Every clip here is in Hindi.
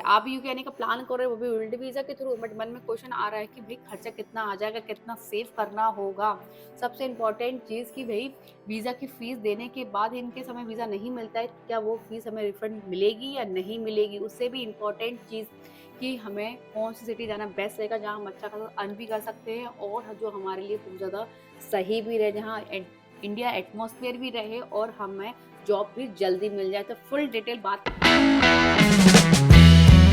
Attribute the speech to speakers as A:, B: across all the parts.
A: आप यूके आने का प्लान कर रहे हो वो भी विजिट वीज़ा के थ्रू, बट मन में क्वेश्चन आ रहा है कि भाई खर्चा कितना आ जाएगा, कितना सेव करना होगा। सबसे इम्पोर्टेंट चीज़ कि भाई वीज़ा की फ़ीस देने के बाद इनकेस हमें वीज़ा नहीं मिलता है, क्या वो फ़ीस हमें रिफंड मिलेगी या नहीं मिलेगी? उससे भी इम्पोर्टेंट चीज़ कि हमें कौन-सी सिटी जाना बेस्ट रहेगा, जहाँ हम अच्छा खासा अर्न भी कर सकते हैं और जो हमारे लिए बहुत ज़्यादा सही भी रहे, जहाँ इंडिया एटमॉस्फेयर भी रहे और हमें जॉब भी जल्दी मिल जाए। तो फुल डिटेल बात।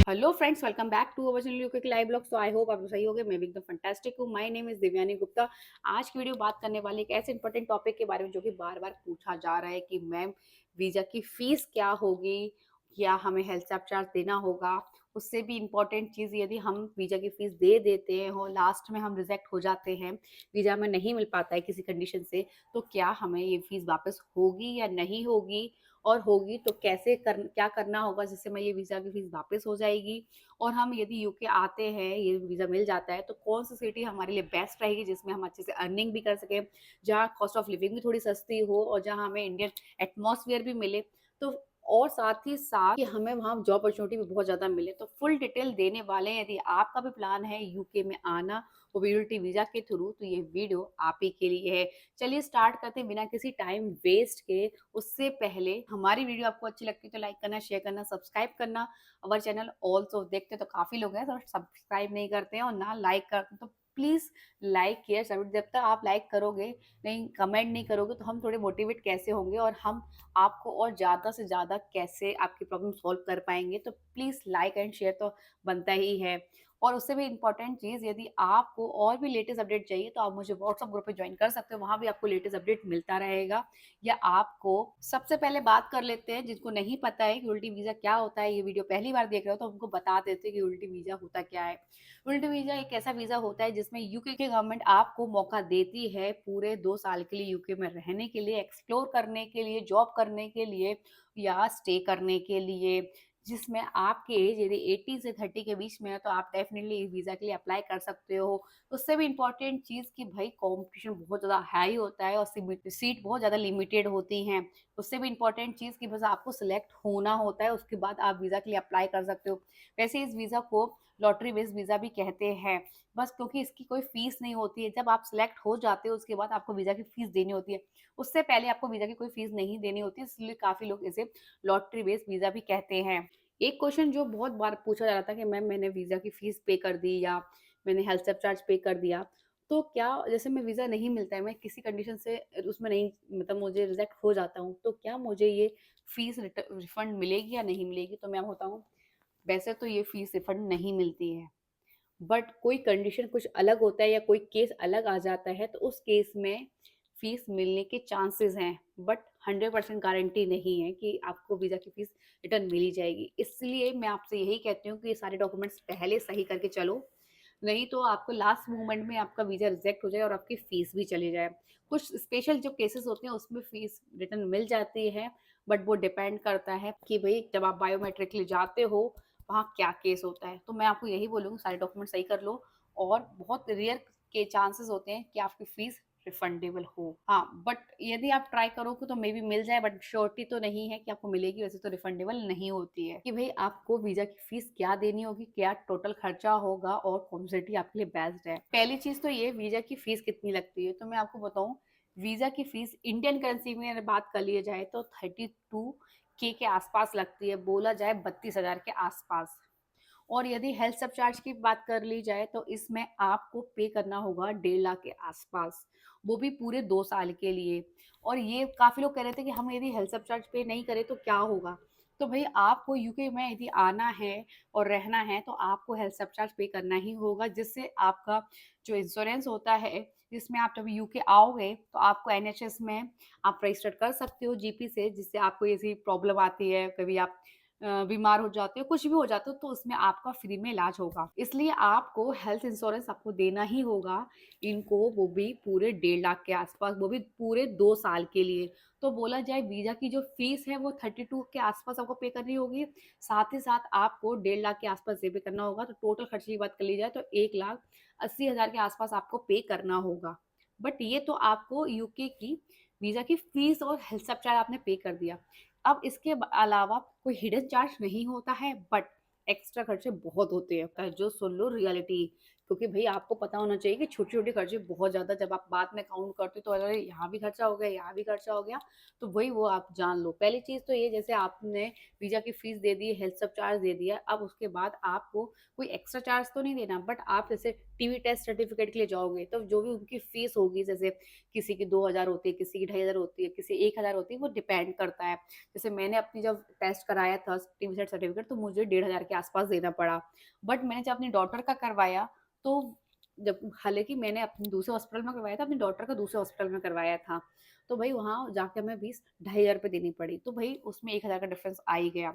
A: Hello friends, welcome back to our channel UK live blog. So I hope आप सही होगे, मैं भी एकदम फंटास्टिक हूँ। My name is Divyani Gupta. आज की वीडियो बात करने वाली एक ऐसे इंपॉर्टेंट टॉपिक के बारे में जो कि बार बार पूछा जा रहा है कि मैम वीजा की फीस क्या होगी, या हमें हेल्थ चार्ज देना होगा। उससे भी इम्पोर्टेंट चीज़, यदि हम वीजा की फीस दे देते हैं और लास्ट में हम रिजेक्ट हो जाते हैं, वीजा में नहीं मिल पाता है किसी कंडीशन से, तो क्या हमें ये फीस वापस होगी या नहीं होगी, और होगी तो क्या करना होगा जिससे मैं ये वीज़ा की फ़ीस वापस हो जाएगी। और हम यदि यूके आते हैं, ये वीज़ा मिल जाता है, तो कौन-सी सिटी हमारे लिए बेस्ट रहेगी जिसमें हम अच्छे से अर्निंग भी कर सकें, जहाँ कॉस्ट ऑफ लिविंग भी थोड़ी सस्ती हो और जहाँ हमें इंडियन एटमॉस्फेयर भी मिले। तो और साथ ही साथ कि हमें वहाँ जॉब अपॉर्च्युनिटी भी बहुत ज़्यादा मिले। तो फुल डिटेल देने वाले हैं। यदि आपका भी प्लान है यूके में आना मोबिलिटी वीज़ा के थ्रू, तो ये वीडियो आप ही के लिए है। चलिए स्टार्ट करते हैं बिना किसी टाइम वेस्ट के। उससे पहले हमारी वीडियो आपको अच्छी लगती है तो लाइक करना, शेयर करना, सब्सक्राइब करना। अवर चैनल ऑल्सो देखते तो काफ़ी लोग हैं, तो सब्सक्राइब नहीं करते हैं और ना लाइक करते हैं, तो प्लीज़ लाइक किया जरूर। जब तक आप लाइक करोगे नहीं, कमेंट नहीं करोगे, तो हम थोड़े मोटिवेट कैसे होंगे और हम आपको और ज़्यादा से ज़्यादा कैसे आपकी प्रॉब्लम सॉल्व कर पाएंगे। तो प्लीज़ लाइक एंड शेयर तो बनता ही है। और उससे भी इम्पोर्टेंट चीज़, यदि आपको और भी लेटेस्ट अपडेट चाहिए तो आप मुझे व्हाट्सएप ग्रुप पे ज्वाइन कर सकते हो, वहाँ भी आपको लेटेस्ट अपडेट मिलता रहेगा। या आपको सबसे पहले बात कर लेते हैं, जिनको नहीं पता है कि उल्टी वीज़ा क्या होता है, ये वीडियो पहली बार देख रहे हो तो उनको बता देते हैं कि उल्टी वीज़ा होता क्या है। उल्टी वीज़ा एक ऐसा वीज़ा होता है जिसमें यूके की गवर्नमेंट आपको मौका देती है पूरे 2 साल के लिए यूके में रहने के लिए, एक्सप्लोर करने के लिए, जॉब करने के लिए या स्टे करने के लिए। जिसमें आपकी एज यदि 18 से 30 के बीच में है, तो आप डेफिनेटली इस वीज़ा के लिए अप्लाई कर सकते हो। उससे भी इम्पोर्टेंट चीज़ कि भाई कॉम्पिटिशन बहुत ज़्यादा हाई होता है और सीट बहुत ज़्यादा लिमिटेड होती हैं। उससे भी इम्पोर्टेंट चीज़ कि बस आपको सिलेक्ट होना होता है, उसके बाद आप वीज़ा के लिए अप्लाई कर सकते हो। वैसे इस वीज़ा को लॉटरी बेस्ड वीज़ा भी कहते हैं, बस क्योंकि इसकी कोई फीस नहीं होती है। जब आप सिलेक्ट हो जाते हो उसके बाद आपको वीज़ा की फीस देनी होती है। उससे पहले आपको वीज़ा की कोई फीस नहीं देनी होती है, इसलिए काफ़ी लोग इसे लॉटरी बेस्ड वीज़ा भी कहते हैं। एक क्वेश्चन जो बहुत बार पूछा जा रहा था कि मैम मैंने वीज़ा की फीस पे कर दी या मैंने हेल्थ चार्ज पे कर दिया, तो क्या जैसे मैं वीज़ा नहीं मिलता है, मैं किसी कंडीशन से उसमें नहीं, मतलब मुझे रिजेक्ट हो जाता हूँ, तो क्या मुझे ये फीस रिफंड मिलेगी या नहीं मिलेगी? तो मैं बताऊँ, वैसे तो ये फीस रिफंड नहीं मिलती है, बट कोई कंडीशन कुछ अलग होता है या कोई केस अलग आ जाता है, तो उस केस में फीस मिलने के चांसेस हैं, बट 100% गारंटी नहीं है कि आपको वीज़ा की फीस रिटर्न मिली जाएगी। इसलिए मैं आपसे यही कहती हूँ कि ये सारे डॉक्यूमेंट्स पहले सही करके चलो, नहीं तो आपको लास्ट मोमेंट में आपका वीज़ा रिजेक्ट हो जाए और आपकी फीस भी चली जाए। कुछ स्पेशल जो केसेस होते हैं उसमें फीस रिटर्न मिल जाती है, बट वो डिपेंड करता है कि भई जब आप बायोमेट्रिक लिए जाते हो, वहाँ क्या केस होता है। तो मैं आपको यही बोलूँगी सारे डॉक्यूमेंट सही कर लो, और बहुत रेयर के चांसेस होते हैं कि आपकी फीस रिफंडेबल हो। हाँ, बट यदि आप ट्राई करोगे तो मे बी मिल जाए, बट श्योरिटी तो नहीं है कि आपको मिलेगी। वैसे तो रिफंडेबल नहीं होती है कि भाई आपको वीज़ा की फीस क्या देनी होगी, क्या टोटल खर्चा होगा और कौन सी सिटी आपके लिए बेस्ट है। पहली चीज़ तो ये, वीज़ा की फीस कितनी लगती है, तो मैं आपको बताऊँ, वीज़ा की फीस इंडियन करेंसी में अगर बात कर लिया जाए तो 32 के आसपास लगती है, बोला जाए 32,000 के आसपास। और यदि हेल्थ सब चार्ज की बात कर ली जाए तो इसमें आपको पे करना होगा 1.5 लाख के आसपास, वो भी पूरे 2 साल के लिए। और ये काफ़ी लोग कह रहे थे कि हम यदि हेल्थ सब चार्ज पे नहीं करें तो क्या होगा? तो भई आपको यूके में यदि आना है और रहना है तो आपको हेल्थ सब चार्ज पे करना ही होगा, जिससे आपका जो इंश्योरेंस होता है, जिसमें आप जब यूके आओगे तो आपको एनएचएस में आप रजिस्टर कर सकते हो जीपी से, जिससे आपको ऐसी प्रॉब्लम आती है, कभी आप बीमार हो जाते हो, कुछ भी हो जाते हो, तो उसमें आपका फ्री में इलाज होगा। इसलिए आपको हेल्थ इंश्योरेंस आपको देना ही होगा इनको, वो भी पूरे 1.5 लाख के आसपास, वो भी पूरे 2 साल के लिए। तो बोला जाए वीज़ा की जो फीस है वो 32 के आसपास आपको पे करनी होगी। साथ ही साथ आपको 1.5 लाख के आसपास ये पे करना होगा, तो टोटल खर्चे की बात कर ली जाए तो 1,80,000 के आसपास आपको पे करना होगा। बट ये तो आपको यूके की वीज़ा की फीस और हेल्थ सब चार्ज आपने पे कर दिया। अब इसके अलावा कोई हिडन चार्ज नहीं होता है, बट एक्स्ट्रा खर्चे बहुत होते हैं, जो सुन लो रियलिटी। क्योंकि भई आपको पता होना चाहिए कि छोटे-छोटे खर्चे बहुत ज़्यादा जब आप बाद में काउंट करते हो तो अरे यहाँ भी खर्चा हो गया, यहाँ भी खर्चा हो गया, तो वही वो आप जान लो। पहली चीज़ तो ये जैसे आपने वीज़ा की फीस दे दी, हेल्थ सब चार्ज दे दिया, अब उसके बाद आपको कोई एक्स्ट्रा चार्ज तो नहीं देना, बट आप जैसे टीवी टेस्ट सर्टिफिकेट के लिए जाओगे, तो जो भी उनकी फीस होगी, जैसे किसी की 2000 होती है, किसी की 2500 होती है, किसी 1000 होती है, वो डिपेंड करता है। जैसे मैंने अपनी जब टेस्ट कराया था टीवी सेट सर्टिफिकेट, तो मुझे 1500 के आसपास देना पड़ा। बट मैंने जब अपनी डॉटर का करवाया, तो जब हालाँकि मैंने अपने दूसरे हॉस्पिटल में करवाया था, अपनी डॉटर का दूसरे हॉस्पिटल में करवाया था। तो भई वहाँ जाके हमें फीस 2500 देनी पड़ी। तो भई उसमें 1000 का डिफरेंस आ ही गया।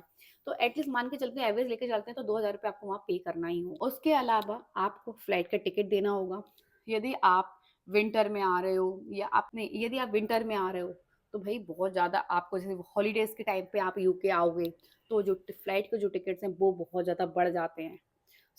A: तो एटलीस्ट मान के चलते हैं, एवरेज लेके चलते हैं, तो 2000 आपको वहाँ पे करना ही हो। उसके अलावा आपको फ्लाइट का टिकट देना होगा। यदि आप विंटर में आ रहे हो या आपने यदि आप विंटर में आ रहे हो, तो भई बहुत ज़्यादा आपको जैसे हॉलिडेज़ के टाइम पे आप यूके आओगे, तो जो फ्लाइट के जो टिकट्स हैं वो बहुत ज़्यादा बढ़ जाते हैं।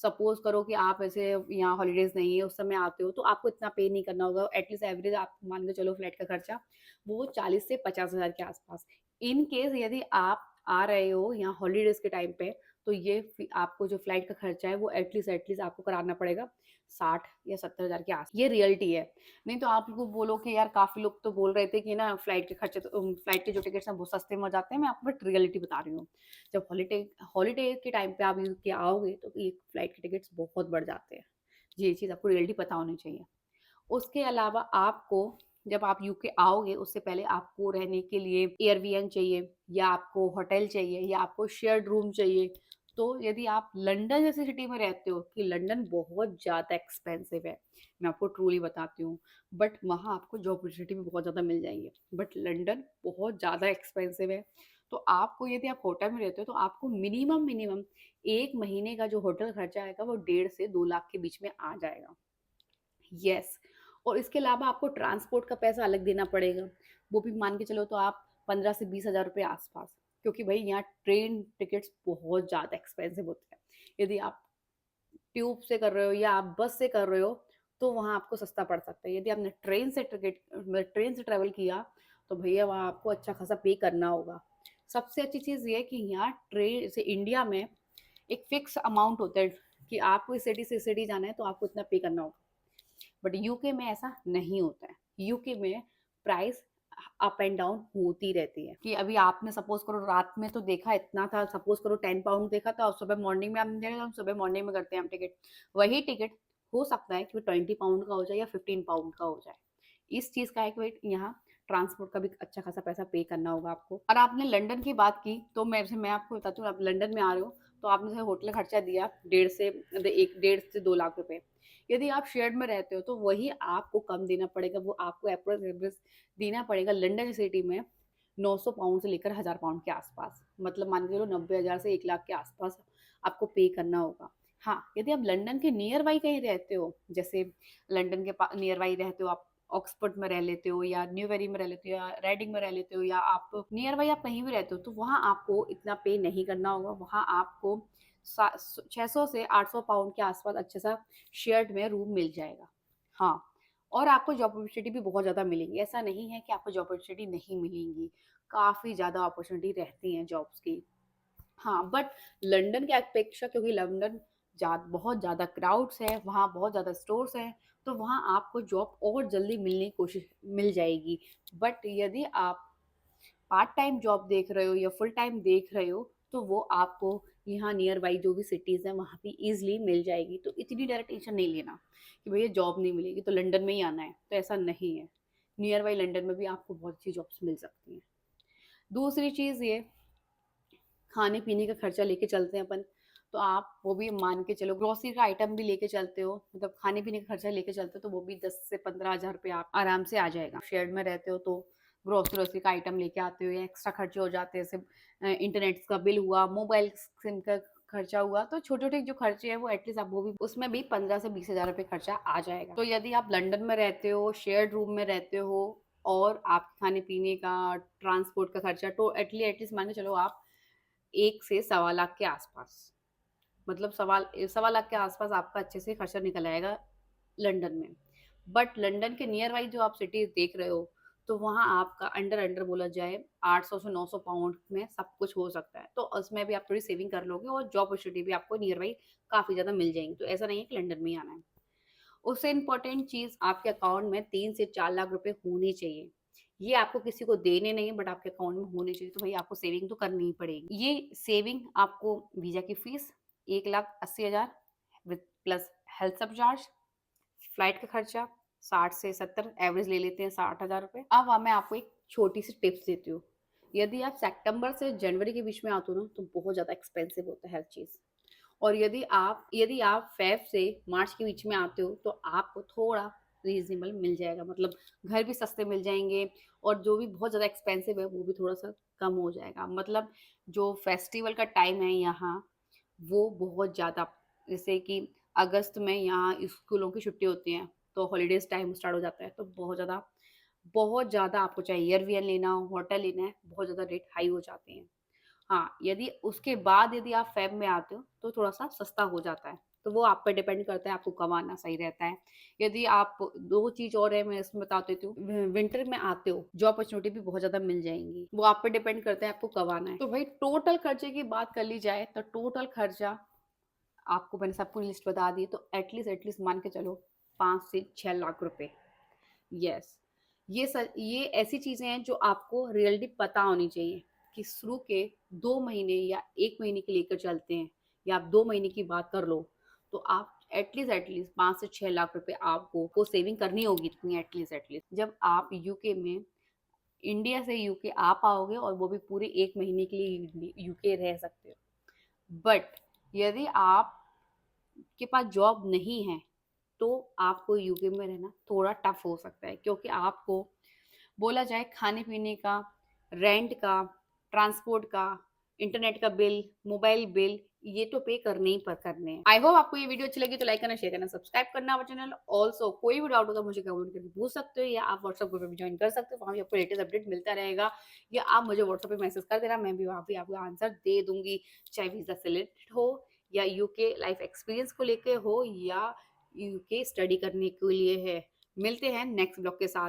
A: सपोज़ करो कि आप ऐसे यहाँ हॉलिडेज़ नहीं है, उस समय आते हो, तो आपको इतना पे नहीं करना होगा। एटलीस्ट एवरेज आप मान के चलो फ्लाइट का खर्चा, वो 40 से 50,000 के आस-पास। इन केस यदि आप आ रहे हो यहाँ हॉलिडेज़ के टाइम पे, तो ये आपको जो फ्लाइट का खर्चा है, वो एटलीस्ट आपको कराना पड़ेगा 60 या 70,000 के आस ये रियलिटी है। नहीं तो आप लोग बोलो कि यार काफ़ी लोग तो बोल रहे थे कि ना फ्लाइट के खर्चे तो फ्लाइट के जो टिकट्स हैं, वो सस्ते में हो जाते हैं। मैं आपको बट रियलिटी बता रही हूँ। जब हॉलिडे के टाइम पे आप यूके आओगे तो ये फ्लाइट के टिकट्स बहुत बढ़ जाते हैं। ये चीज़ आपको रियलिटी पता होनी चाहिए। उसके अलावा आपको जब आप यूके आओगे उससे पहले आपको रहने के लिए एयरबीएन चाहिए या आपको होटल चाहिए या आपको शेयर्ड रूम चाहिए। तो यदि आप लंदन जैसी सिटी में रहते हो कि लंदन बहुत ज़्यादा एक्सपेंसिव है, मैं आपको ट्रूली बताती हूँ, बट वहाँ आपको जॉब अपॉर्चुनिटी भी बहुत ज़्यादा मिल जाएँगी। बट लंदन बहुत ज़्यादा एक्सपेंसिव है, तो आपको यदि आप होटल में रहते हो तो आपको मिनिमम 1 महीने का जो होटल खर्चा आएगा वो 1.5 से 2 लाख के बीच में आ जाएगा। यस। और इसके अलावा आपको ट्रांसपोर्ट का पैसा अलग देना पड़ेगा। वो भी मान के चलो तो आप 15 से 20,000 रुपए आस-पास। क्योंकि भई यहाँ ट्रेन टिकट्स बहुत ज़्यादा एक्सपेंसिव होते हैं। यदि आप ट्यूब से कर रहे हो या आप बस से कर रहे हो, तो वहाँ आपको सस्ता पड़ सकता है। यदि आपने ट्रेन से ट्रैवल किया, तो भैया वहाँ आपको अच्छा खासा पे करना होगा। सबसे अच्छी चीज़ ये है कि यहाँ ट्रेन जैसे इंडिया में एक फिक्स अमाउंट होता है कि आपको इस सिटी से इस सिटी जाना है, तो आपको इतना पे करना होगा। बट यूके में ऐसा नहीं होता है। यूके में प्राइस अप एंड डाउन होती रहती है कि अभी आपने सपोज करो रात में तो देखा इतना था, सपोज करो 10 पाउंड देखा था और सुबह मॉर्निंग में आपने देखा, हम सुबह मॉर्निंग में करते हैं हम टिकट, वही टिकट हो सकता है कि वो 20 पाउंड का हो जाए या 15 पाउंड का हो जाए। इस चीज का है कि भाई यहाँ ट्रांसपोर्ट का भी अच्छा खासा पैसा पे करना होगा आपको। और आपने लंदन की बात की, तो मैं आपको बताती हूँ, आप लंदन में आ रहे हो तो आपने जैसे होटल खर्चा दिया 1.5 से 2 लाख रुपए। यदि आप शेयर्ड में रहते हो तो वही आपको कम देना पड़ेगा, वो आपको अप्रोक्स एवरेज देना पड़ेगा लंदन सिटी में 900 पाउंड से लेकर 1000 पाउंड के आसपास। मतलब मान के चलो 90,000 से 1 लाख के आसपास आपको पे करना होगा। हाँ, यदि आप लंदन के नियर बाई कहीं रहते हो, जैसे लंदन के नियर बाई रहते हो आप, ऑक्सफोर्ड में रह लेते हो या न्यूबेरी में रह लेते हो या रेडिंग में रह लेते हो या आप नियर बाई आप कहीं भी रहते हो, तो वहाँ आपको इतना पे नहीं करना होगा। वहाँ आपको 600 से 800 पाउंड के आसपास अच्छे सा शेयर्ड में रूम मिल जाएगा। हाँ, और आपको जॉब अपॉर्चुनिटी भी बहुत ज़्यादा मिलेंगी। ऐसा नहीं है कि आपको जॉब अपॉर्चुनिटी नहीं मिलेंगी, काफ़ी ज़्यादा अपॉर्चुनिटी रहती हैं जॉब्स की। हाँ, बट लंदन की अपेक्षा क्योंकि लंदन बहुत ज़्यादा क्राउड्स है, वहाँ बहुत ज़्यादा स्टोर्स हैं, तो वहाँ आपको जॉब और जल्दी मिलने की कोशिश मिल जाएगी। बट यदि आप पार्ट टाइम जॉब देख रहे हो या फुल टाइम देख रहे हो, तो वो आपको यहाँ नियर बाई जो भी सिटीज़ हैं वहाँ पे ईज़िली मिल जाएगी। तो इतनी ज़्यादा टेंशन नहीं लेना कि भैया जॉब नहीं मिलेगी तो लंदन में ही आना है, तो ऐसा नहीं है। नियर बाई लंदन में भी आपको बहुत अच्छी जॉब्स मिल सकती हैं। दूसरी चीज़ ये, खाने-पीने का खर्चा लेके चलते हैं अपन, तो आप वो भी मान के चलो ग्रोसरी का आइटम भी लेके चलते हो, मतलब खाने-पीने का खर्चा लेके चलते हो, तो वो भी 10 से 15,000 रुपए आप आराम से आ जाएगा। शेयर्ड में रहते हो तो ग्रोसरी का आइटम लेके आते हो या एक्स्ट्रा खर्चे हो जाते हैं, जैसे इंटरनेट का बिल हुआ, मोबाइल सिम का खर्चा हुआ, तो छोटे-छोटे जो खर्चे हैं वो एटलीस्ट आप वो भी उसमें भी 15 से 20,000 रुपए खर्चा आ जाएगा। तो यदि आप लंदन में रहते हो, शेयर्ड रूम में रहते हो और आप खाने-पीने का, ट्रांसपोर्ट का खर्चा तो एटलीस्ट मान के चलो आप 1 से सवा लाख के आसपास, मतलब सवा लाख के आसपास आपका अच्छे से खर्चा निकल आएगा लंदन में। बट लंदन के नियर बाई जो आप सिटीज़ देख रहे हो, तो वहाँ आपका अंडर अंडर बोला जाए 800 से 900 पाउंड में सब कुछ हो सकता है। तो उसमें भी आप थोड़ी सेविंग कर लोगे और जॉब अपॉर्चुनिटी भी आपको नियर बाई काफ़ी ज़्यादा मिल जाएँगी। तो ऐसा नहीं है कि लंदन में ही आना है। उससे इम्पोर्टेंट चीज़ आपके अकाउंट में 3 से 4 लाख रुपए होने चाहिए। ये आपको किसी को देने नहीं है बट आपके अकाउंट में होने चाहिए, तो भई आपको सेविंग तो करनी ही पड़ेगी। ये सेविंग आपको वीज़ा की फीस 1,80,000 विथ प्लस हेल्थ सब चार्ज, फ्लाइट का खर्चा 60 से 70 एवरेज ले लेते हैं 60,000 रुपए। अब मैं आपको एक छोटी-सी टिप्स देती हूँ। यदि आप सितंबर से जनवरी के बीच में आते हो ना, तो बहुत ज़्यादा एक्सपेंसिव होता है हर चीज़। और यदि आप फ़ेब से मार्च के बीच में आते हो तो आपको थोड़ा रीज़नेबल मिल जाएगा, मतलब घर भी सस्ते मिल जाएँगे और जो भी बहुत ज़्यादा एक्सपेंसिव है वो भी थोड़ा-सा कम हो जाएगा। मतलब जो फेस्टिवल का टाइम है यहाँ, वो बहुत ज़्यादा, जैसे कि अगस्त में यहाँ स्कूलों की छुट्टी होती है, तो हॉलिडेज़ टाइम स्टार्ट हो जाता है, तो बहुत ज़्यादा आपको चाहे एयरवियर लेना हो, होटल लेना है, बहुत ज़्यादा रेट हाई हो जाते हैं। हाँ, यदि उसके बाद यदि आप फ़ेब में आते हो, तो थोड़ा-सा सस्ता हो जाता है। तो वो आप पे डिपेंड करता है, आपको कब आना सही रहता है। यदि आप 2 चीज़ और है, मैं इसमें बता देती हूँ। विंटर में आते हो, जॉब अपॉर्च्युनिटी भी बहुत ज़्यादा मिल जाएँगी। वो आप पे डिपेंड करता है, आपको कब आना है। तो भई टोटल खर्चे की बात कर ली जाए, तो टोटल खर्चा आपको मैंने सबको लिस्ट बता दी, तो एटलीस्ट मान के चलो 5 से 6 लाख रुपए। यस, ये ऐसी चीज़ें हैं जो आपको रियलिटी पता होनी चाहिए कि शुरू के 2 महीने या 1 महीने के लेकर चलते हैं, या आप 2 महीने की बात कर लो, तो आप एटलीस्ट 5 से 6 लाख रुपए आपको को सेविंग करनी होगी इतनी, एटलीस्ट। जब आप यूके में इंडिया से यूके आ पाओगे और वो भी पूरे 1 महीने के लिए यूके रह सकते हो। बट यदि आप के पास जॉब नहीं है, तो आपको यूके में रहना थोड़ा टफ हो सकता है, क्योंकि आपको बोला जाए खाने-पीने का, रेंट का, ट्रांसपोर्ट का, इंटरनेट का बिल, मोबाइल बिल, ये तो पे करने ही करने हैं। आई होप आपको ये वीडियो अच्छी लगी, तो लाइक करना, शेयर करना, सब्सक्राइब करना हमारा चैनल। ऑल्सो कोई भी डाउट हो तो मुझे कमेंट करके पूछ सकते हो, या आप व्हाट्सएप ग्रुप में भी जॉइन कर सकते हो, वहाँ भी आपको लेटेस्ट अपडेट मिलता रहेगा, या आप मुझे व्हाट्सएप पे मैसेज कर देना, मैं भी वहाँ पे आपको आंसर दे दूँगी। चाहे वीज़ा से रिलेटेड हो, या यूके लाइफ एक्सपीरियंस को लेके हो, या यूके स्टडी करने के लिए है। मिलते हैं नेक्स्ट ब्लॉग के साथ।